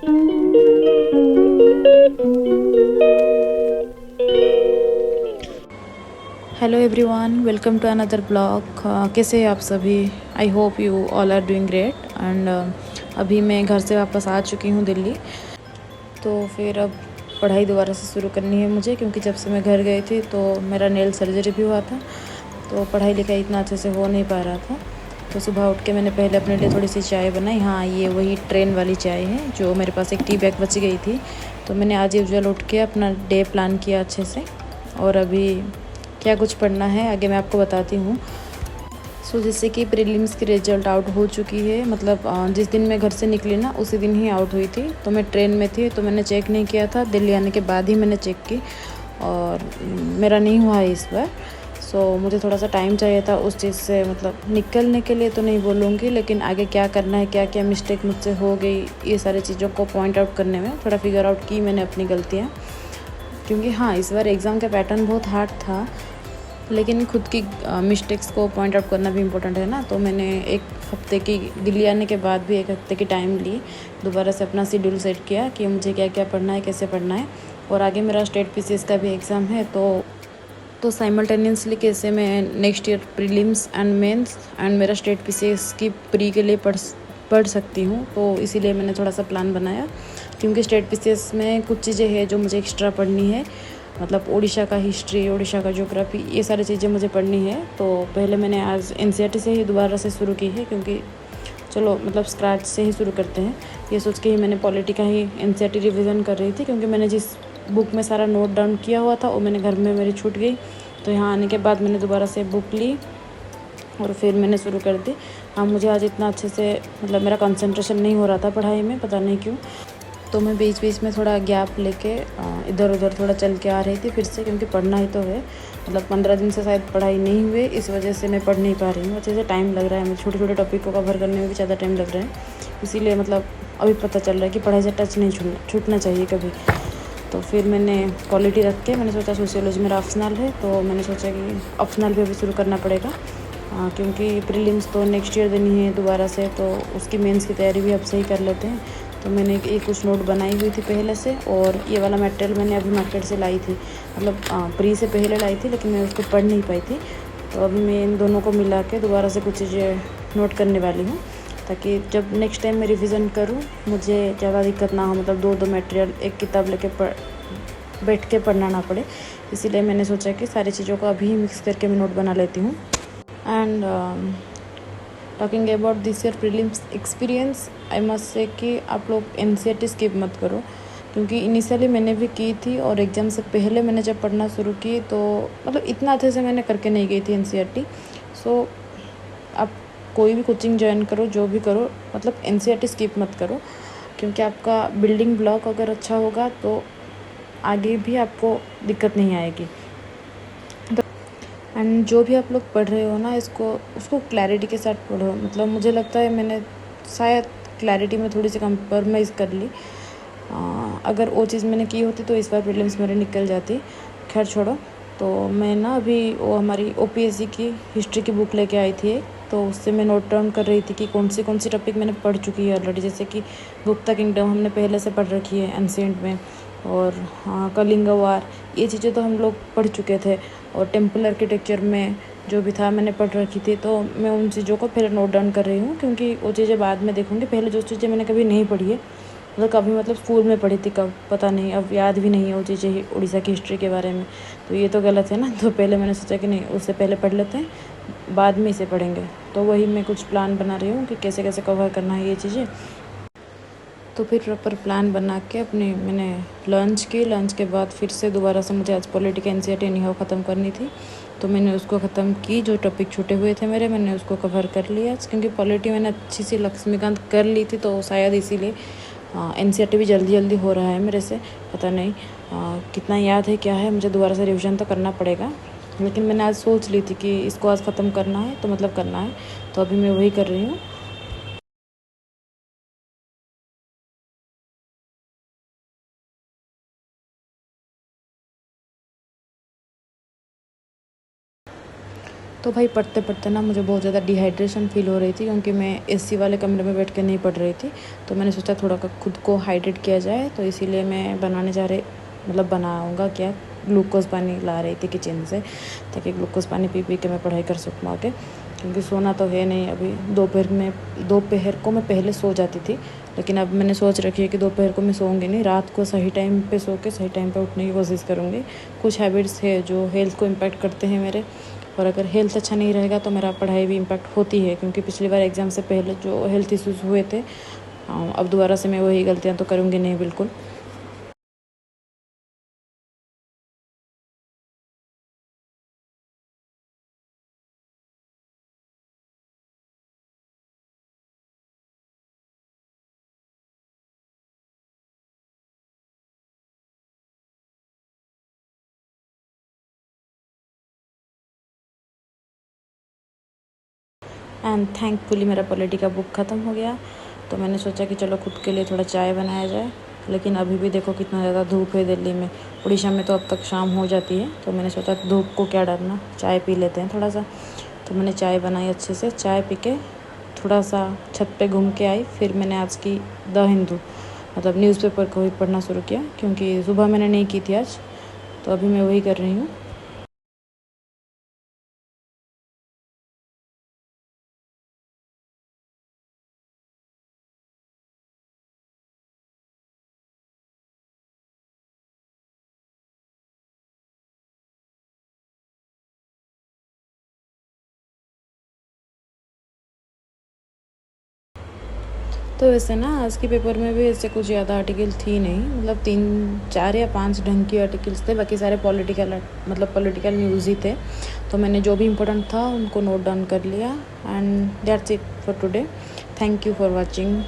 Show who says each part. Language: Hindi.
Speaker 1: Hello everyone, welcome to another blog. कैसे हैं आप सभी? I hope you all are doing great. And अभी मैं घर से वापस आ चुकी हूँ दिल्ली। तो फिर अब पढ़ाई दोबारा से शुरू करनी है मुझे, क्योंकि जब से मैं घर गई थी तो मेरा नेल सर्जरी भी हुआ था, तो पढ़ाई लिखाई इतना अच्छे से हो नहीं पा रहा था। तो सुबह उठ के मैंने पहले अपने लिए थोड़ी सी चाय बनाई। हाँ, ये वही ट्रेन वाली चाय है, जो मेरे पास एक टी बैग बच गई थी। तो मैंने आज यूजुअल उठ के अपना डे प्लान किया अच्छे से, और अभी क्या कुछ पढ़ना है आगे मैं आपको बताती हूँ। जैसे कि प्रीलिम्स की रिजल्ट आउट हो चुकी है, मतलब जिस दिन मैं घर से निकली ना उसी दिन ही आउट हुई थी। तो मैं ट्रेन में थी तो मैंने चेक नहीं किया था, दिल्ली आने के बाद ही मैंने चेक की, और मेरा नहीं हुआ है इस बार। मुझे थोड़ा सा टाइम चाहिए था उस चीज़ से, मतलब निकलने के लिए तो नहीं बोलूँगी, लेकिन आगे क्या करना है, क्या क्या मिस्टेक मुझसे हो गई, ये सारी चीज़ों को पॉइंट आउट करने में थोड़ा फिगर आउट की मैंने अपनी गलतियाँ। क्योंकि हाँ, इस बार एग्ज़ाम का पैटर्न बहुत हार्ड था, लेकिन खुद की मिस्टेक्स को पॉइंट आउट करना भी इम्पोर्टेंट है ना। तो मैंने एक हफ्ते की, दिल्ली आने के बाद भी एक हफ्ते की टाइम ली, दोबारा से अपना शेड्यूल सेट किया कि मुझे क्या क्या पढ़ना है, कैसे पढ़ना है। और आगे मेरा स्टेट पीसीएस का भी एग्ज़ाम है, तो साइमल्टेनियसली कैसे मैं next year prelims and mains and मेरा स्टेट पीसीएस की प्री के लिए पढ़ सकती हूँ। तो इसीलिए मैंने थोड़ा सा प्लान बनाया, क्योंकि स्टेट पीसीएस में कुछ चीज़ें हैं जो मुझे एक्स्ट्रा पढ़नी है, मतलब उड़ीसा का हिस्ट्री, उड़ीसा का ज्योग्राफी, ये सारी चीज़ें मुझे पढ़नी है। तो पहले मैंने आज एनसीईआरटी से ही दोबारा से शुरू की है, क्योंकि चलो मतलब स्क्रैच से ही शुरू करते हैं, ये सोच के ही मैंने पॉलिटी का ही एनसीईआरटी रिवीजन कर रही थी, क्योंकि मैंने जिस बुक में सारा नोट डाउन किया हुआ था वो मैंने घर में मेरी छूट गई। तो यहाँ आने के बाद मैंने दोबारा से बुक ली और फिर मैंने शुरू कर दी। हाँ, मुझे आज इतना अच्छे से, मतलब मेरा कंसंट्रेशन नहीं हो रहा था पढ़ाई में, पता नहीं क्यों। तो मैं बीच बीच में थोड़ा गैप लेके इधर उधर थोड़ा चल के आ रही थी फिर से, क्योंकि पढ़ना ही तो है। मतलब 15 दिन से शायद पढ़ाई नहीं हुई, इस वजह से मैं पढ़ नहीं पा रही हूँ अच्छे से। टाइम लग रहा है मुझे, छोटे छोटे टॉपिक को कवर करने में भी ज़्यादा टाइम लग रहा है, इसीलिए मतलब अभी पता चल रहा है कि पढ़ाई से टच नहीं छूटना चाहिए कभी। तो फिर मैंने क्वालिटी रख के मैंने सोचा, सोशियोलॉजी मेरा ऑप्शनल है, तो मैंने सोचा कि ऑप्शनल भी अभी शुरू करना पड़ेगा, क्योंकि प्रीलिम्स तो नेक्स्ट ईयर देनी है दोबारा से, तो उसकी मेंस की तैयारी भी अब से ही कर लेते हैं। तो मैंने एक कुछ नोट बनाई हुई थी पहले से, और ये वाला मटेरियल मैंने अभी मार्केट से लाई थी, मतलब प्री से पहले लाई थी, लेकिन मैं उसको पढ़ नहीं पाई थी। तो अभी मैं इन दोनों को मिला के दोबारा से कुछ चीज़ें नोट करने वाली हूँ, ताकि जब नेक्स्ट टाइम मैं रिवीजन करूँ मुझे ज़्यादा दिक्कत ना हो, मतलब दो दो मटेरियल एक किताब लेके बैठ के पढ़ना ना पड़े। इसीलिए मैंने सोचा कि सारी चीज़ों को अभी ही मिक्स करके मैं नोट बना लेती हूँ। And talking about this year prelims experience, I must say कि आप लोग एनसीईआरटी स्किप मत करो, क्योंकि इनिशियली मैंने भी की थी, और एग्ज़ाम से पहले मैंने जब पढ़ना शुरू की तो मतलब इतना अच्छे से मैंने करके नहीं गई थी एनसीईआरटी। आप कोई भी कोचिंग ज्वाइन करो, जो भी करो, मतलब एनसीईआरटी स्किप मत करो, क्योंकि आपका बिल्डिंग ब्लॉक अगर अच्छा होगा तो आगे भी आपको दिक्कत नहीं आएगी। एंड जो भी आप लोग पढ़ रहे हो ना, उसको क्लैरिटी के साथ पढ़ो। मतलब मुझे लगता है मैंने शायद क्लैरिटी में थोड़ी सी कंप्रोमाइज़ कर ली। अगर वो चीज़ मैंने की होती तो इस बार प्रीलिम्स मेरे निकल जाती। खैर छोड़ो। तो मैं ना अभी वो हमारी ओपीएससी की हिस्ट्री की बुक लेके आई थी, तो उससे मैं नोट डाउन कर रही थी कि कौन सी टॉपिक मैंने पढ़ चुकी है ऑलरेडी। जैसे कि गुप्ता किंगडम हमने पहले से पढ़ रखी है एंशिएंट में, और हाँ, कलिंग वार, ये चीज़ें तो हम लोग पढ़ चुके थे। और टेम्पल आर्किटेक्चर में जो भी था मैंने पढ़ रखी थी, तो मैं उन चीज़ों को फिर नोट डाउन कर रही हूँ, क्योंकि वो चीज़ें बाद में देखूँगी। पहले जो चीज़ें मैंने कभी नहीं पढ़ी है, मतलब कभी, मतलब स्कूल में पढ़ी थी कब पता नहीं, अब याद भी नहीं है वो चीज़ें उड़ीसा की हिस्ट्री के बारे में। तो ये तो गलत है ना। तो पहले मैंने सोचा कि नहीं, उससे पहले पढ़ लेते हैं, बाद में इसे पढ़ेंगे। तो वही मैं कुछ प्लान बना रही हूँ कि कैसे कैसे कवर करना है ये चीज़ें। तो फिर प्रॉपर प्लान बना के अपने मैंने लंच के बाद फिर से दोबारा से मुझे आज पॉलिटी का एनसीईआरटी एनीहाउ ख़त्म करनी थी, तो मैंने उसको ख़त्म की। जो टॉपिक छूटे हुए थे मेरे, मैंने उसको कवर कर लिया, क्योंकि पॉलिटी मैंने अच्छी सी लक्ष्मीकांत कर ली थी, तो शायद इसीलिए एनसीईआरटी भी जल्दी जल्दी हो रहा है मेरे से। पता नहीं कितना याद है क्या है, मुझे दोबारा से रिविज़न तो करना पड़ेगा। लेकिन मैंने आज सोच ली थी कि इसको आज ख़त्म करना है, तो मतलब करना है, तो अभी मैं वही कर रही हूँ। तो भाई पढ़ते पढ़ते ना मुझे बहुत ज़्यादा डिहाइड्रेशन फ़ील हो रही थी, क्योंकि मैं एसी वाले कमरे में बैठ के नहीं पढ़ रही थी। तो मैंने सोचा थोड़ा खुद को हाइड्रेट किया जाए, तो इसीलिए मैं बनाऊँगा क्या, ग्लूकोज़ पानी ला रही थी किचन से, ताकि ग्लूकोज़ पानी पी पी के मैं पढ़ाई कर सकूँ आगे, क्योंकि सोना तो है नहीं अभी। दोपहर को मैं पहले सो जाती थी, लेकिन अब मैंने सोच रखी है कि दोपहर को मैं सोऊंगी नहीं, रात को सही टाइम पे सो के सही टाइम पे उठने की कोशिश करूँगी। कुछ हैबिट्स है जो हेल्थ को इम्पैक्ट करते हैं मेरे, और अगर हेल्थ अच्छा नहीं रहेगा तो मेरा पढ़ाई भी इम्पैक्ट होती है, क्योंकि पिछली बार एग्ज़ाम से पहले जो हेल्थ इश्यूज़ हुए थे, अब दोबारा से मैं वही गलतियाँ तो करूँगी नहीं बिल्कुल। एंड थैंकफुली मेरा पॉलिटी का बुक ख़त्म हो गया, तो मैंने सोचा कि चलो खुद के लिए थोड़ा चाय बनाया जाए। लेकिन अभी भी देखो कितना ज़्यादा धूप है दिल्ली में। उड़ीसा में तो अब तक शाम हो जाती है, तो मैंने सोचा धूप को क्या डरना, चाय पी लेते हैं थोड़ा सा। तो मैंने चाय बनाई अच्छे से, चाय पी के थोड़ा सा छत पे घूम के आई। फिर मैंने आज की द हिंदू न्यूज़पेपर को ही पढ़ना शुरू किया, क्योंकि सुबह मैंने नहीं की थी आज, तो अभी मैं वही कर रही हूँ। तो वैसे ना आज के पेपर में भी ऐसे कुछ ज़्यादा आर्टिकल थी नहीं, 3 4 या 5 ढंग की आर्टिकल्स थे, बाकी सारे पॉलिटिकल न्यूज़ ही थे। तो मैंने जो भी इम्पोर्टेंट था उनको नोट डाउन कर लिया, and that's it for today. Thank you for watching.